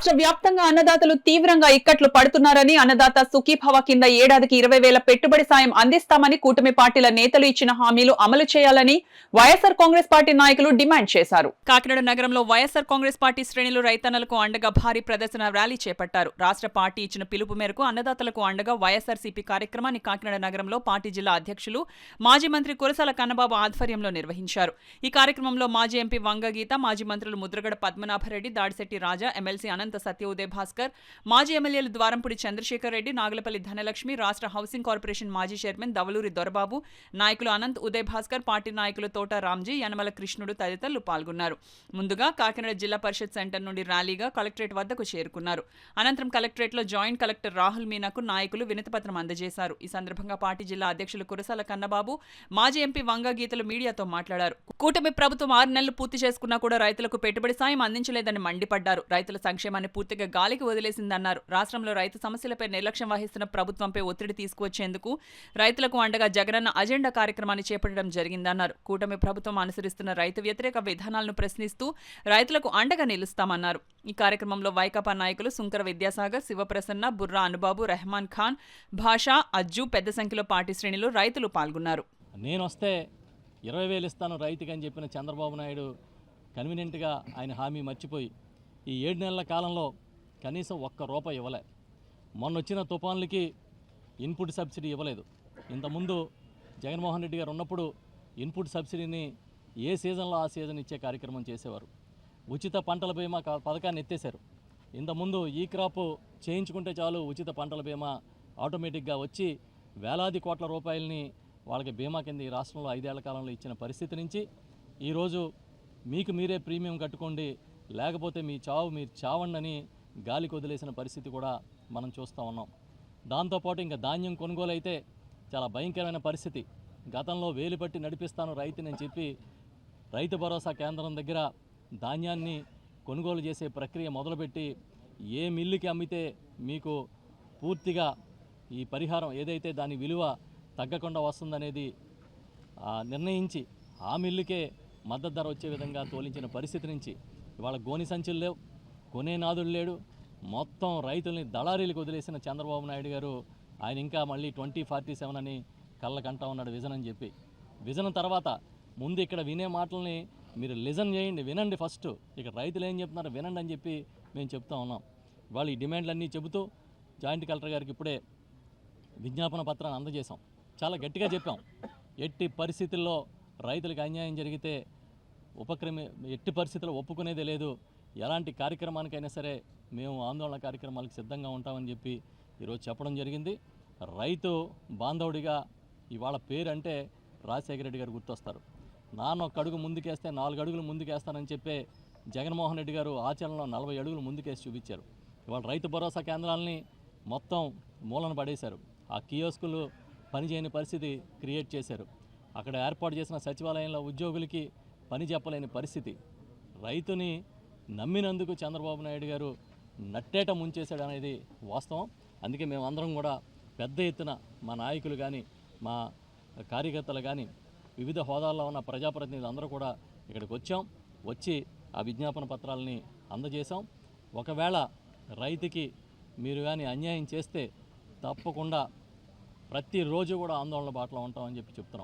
రాష్ట్ర వ్యాప్తంగా అన్నదాతలు తీవ్రంగా ఇక్కట్లు పడుతున్నారని అన్నదాత సుఖీభవ కింద ఏడాదికి 20,000 పెట్టుబడి సాయం అందిస్తామని కూటమి పార్టీల నేతలు ఇచ్చిన హామీలు అమలు చేయాలని వైఎస్ఆర్ కాంగ్రెస్ పార్టీ నాయకులు డిమాండ్ చేశారు. కాకినాడ నగరంలో వైఎస్ఆర్ కాంగ్రెస్ పార్టీ శ్రేణులు రైతన్నలకు అండగా భారీ ప్రదర్శన ర్యాలీ చేపట్టారు. రాష్ట్ర పార్టీ ఇచ్చిన పిలుపు మేరకు అన్నదాతలకు అండగా వైఎస్ఆర్సీపీ కార్యక్రమాన్ని కాకినాడ నగరంలో పార్టీ జిల్లా అధ్యక్షులు మాజీ మంత్రి కురసాల కన్నబాబు ఆధ్వర్యంలో నిర్వహించారు. ఈ కార్యక్రమంలో మాజీ ఎంపీ వంగగీత, మాజీ మంత్రులు ముద్రగడ పద్మనాభరెడ్డి, దాడిశెట్టి రాజా, ఎమ్మెల్సీ అనంత సత్య ఉదయ్ భాస్కర్, మాజీ ఎమ్మెల్యేలు ద్వారంపూడి చంద్రశేఖర్ రెడ్డి, నాగలపల్లి ధనలక్ష్మి, రాష్ట్ర హౌసింగ్ కార్పొరేషన్ మాజీ చైర్మన్ దవలూరి దొరబాబు, నాయకులు అనంత్, ఉదయ్ భాస్కర్, పార్టీ నాయకులు తోట రామ్జీ, యనమల కృష్ణుడు తదితరులు పాల్గొన్నారు. ముందుగా కాకినాడ జిల్లా పరిషత్ సెంటర్ నుండి ర్యాలీగా కలెక్టరేట్ వద్దకు చేరుకున్నారు. అనంతరం కలెక్టరేట్లో జాయింట్ కలెక్టర్ రాహుల్ మీనాకు నాయకులు వినతిపత్రం అందజేశారు. ఈ సందర్భంగా పార్టీ జిల్లా అధ్యక్షులు కురసాల కన్నబాబు, మాజీ ఎంపీ వంగగీతలు మీడియాతో మాట్లాడారు. కూటమి ప్రభుత్వం 6 నెలలు పూర్తి చేసుకున్నా కూడా రైతులకు పెట్టుబడి సాయం అందించలేదని మండిపడ్డారు. రైతుల సంక్షేమాన్ని పూర్తిగా గాలికి వదిలేసిందన్నారు. రాష్ట్రంలో రైతు సమస్యలపై నిర్లక్ష్యం వహిస్తున్న ప్రభుత్వంపై ఒత్తిడి తీసుకువచ్చేందుకు రైతులకు అండగా జగనన్న అజెండా కార్యక్రమాన్ని చేపట్టడం జరిగిందన్నారు. కూటమి ప్రభుత్వం అనుసరిస్తున్న రైతు వ్యతిరేక విధానాలను ప్రశ్నిస్తూ రైతులకు అండగా నిలుస్తామన్నారు. ఈ కార్యక్రమంలో వైకాపా నాయకులు సుంకర విద్యాసాగర్, శివప్రసన్న, బుర్రా అనుబాబు, రెహమాన్ ఖాన్, భాషా, అజ్జు, పెద్ద సంఖ్యలో పార్టీ శ్రేణులు రైతులు పాల్గొన్నారు. నేనొస్తే 20,000 ఇస్తాను రైతుకి అని చెప్పిన చంద్రబాబు నాయుడు కన్వీనియంట్గా ఆయన హామీ మర్చిపోయి ఈ 7 నెలల కాలంలో కనీసం ₹1 ఇవ్వలే. మొన్న వచ్చిన తుఫాన్లకి ఇన్పుట్ సబ్సిడీ ఇవ్వలేదు. ఇంతకుముందు జగన్మోహన్ రెడ్డి గారు ఉన్నప్పుడు ఇన్పుట్ సబ్సిడీని ఏ సీజన్లో ఆ సీజన్ ఇచ్చే కార్యక్రమం చేసేవారు. ఉచిత పంటల బీమా పథకాన్ని ఎత్తేశారు. ఇంతకుముందు ఈ క్రాప్ చేయించుకుంటే చాలు ఉచిత పంటల బీమా ఆటోమేటిక్గా వచ్చి వేలాది కోట్ల రూపాయలని వాళ్ళకి బీమా కింద ఈ రాష్ట్రంలో 5 ఏళ్ల కాలంలో ఇచ్చిన పరిస్థితి నుంచి ఈరోజు మీకు మీరే ప్రీమియం కట్టుకోండి, లేకపోతే మీ చావు మీరు చావండి అని గాలికి వదిలేసిన పరిస్థితి కూడా మనం చూస్తూ ఉన్నాం. దాంతోపాటు ఇంకా ధాన్యం కొనుగోలు అయితే చాలా భయంకరమైన పరిస్థితి. గతంలో వేలు పట్టి నడిపిస్తాను రైతుని చెప్పి రైతు భరోసా కేంద్రం దగ్గర ధాన్యాన్ని కొనుగోలు చేసే ప్రక్రియ మొదలుపెట్టి ఏ మిల్లుకి అమ్మితే మీకు పూర్తిగా ఈ పరిహారం ఏదైతే దాని విలువ తగ్గకుండా వస్తుందనేది నిర్ణయించి ఆ మిల్లుకే మద్దతు ధర వచ్చే విధంగా తోలించిన పరిస్థితి నుంచి ఇవాళ గోని సంచులు లేవు, కొనే నాదులు లేడు, మొత్తం రైతుల్ని దళారీలకు వదిలేసిన చంద్రబాబు నాయుడు గారు ఆయన ఇంకా మళ్ళీ 2047 అని కళ్ళకంటా ఉన్నాడు విజన్ అని చెప్పి. విజన్ తర్వాత ముందు ఇక్కడ వినే మాటల్ని మీరు లిజన్ చేయండి, వినండి. ఫస్ట్ ఇక్కడ రైతులు ఏం చెప్తున్నారో వినండి అని చెప్పి మేము చెప్తా ఉన్నాం. ఇవాళ ఈ డిమాండ్లన్నీ చెబుతూ జాయింట్ కలెక్టర్ గారికి ఇప్పుడే విజ్ఞాపన పత్రాన్ని అందజేశాం. చాలా గట్టిగా చెప్పాం, ఎట్టి పరిస్థితుల్లో రైతులకు అన్యాయం జరిగితే ఎట్టి పరిస్థితుల్లో ఒప్పుకునేదే లేదు. ఎలాంటి కార్యక్రమానికైనా సరే మేము ఆందోళన కార్యక్రమాలకు సిద్ధంగా ఉంటామని చెప్పి ఈరోజు చెప్పడం జరిగింది. రైతు బాంధవుడిగా ఇవాళ పేరు అంటే రాజశేఖర రెడ్డి గారు గుర్తొస్తారు. నాన్న 1 అడుగు ముందుకేస్తే 4 అడుగులు ముందుకేస్తానని చెప్పే జగన్మోహన్ రెడ్డి గారు ఆచరణలో 40 అడుగులు ముందుకేసి చూపించారు. ఇవాళ రైతు భరోసా కేంద్రాలని మొత్తం మూలన పడేశారు. ఆ కియోస్కులు పనిచేయని పరిస్థితి క్రియేట్ చేశారు. అక్కడ ఏర్పాటు చేసిన సచివాలయంలో ఉద్యోగులకి పని చెప్పలేని పరిస్థితి. రైతుని నమ్మినందుకు చంద్రబాబు నాయుడు గారు నట్టేట ముంచేశాడు అనేది వాస్తవం. అందుకే మేమందరం కూడా పెద్ద ఎత్తున మా నాయకులు కానీ మా కార్యకర్తలు కానీ వివిధ హోదాల్లో ఉన్న ప్రజాప్రతినిధులు అందరూ కూడా ఇక్కడికి వచ్చి ఆ విజ్ఞాపన పత్రాలని అందజేశాం. ఒకవేళ రైతుకి మీరు కానీ అన్యాయం చేస్తే తప్పకుండా ప్రతిరోజు కూడా ఆందోళన బాటలో ఉంటామని చెప్తున్నాం.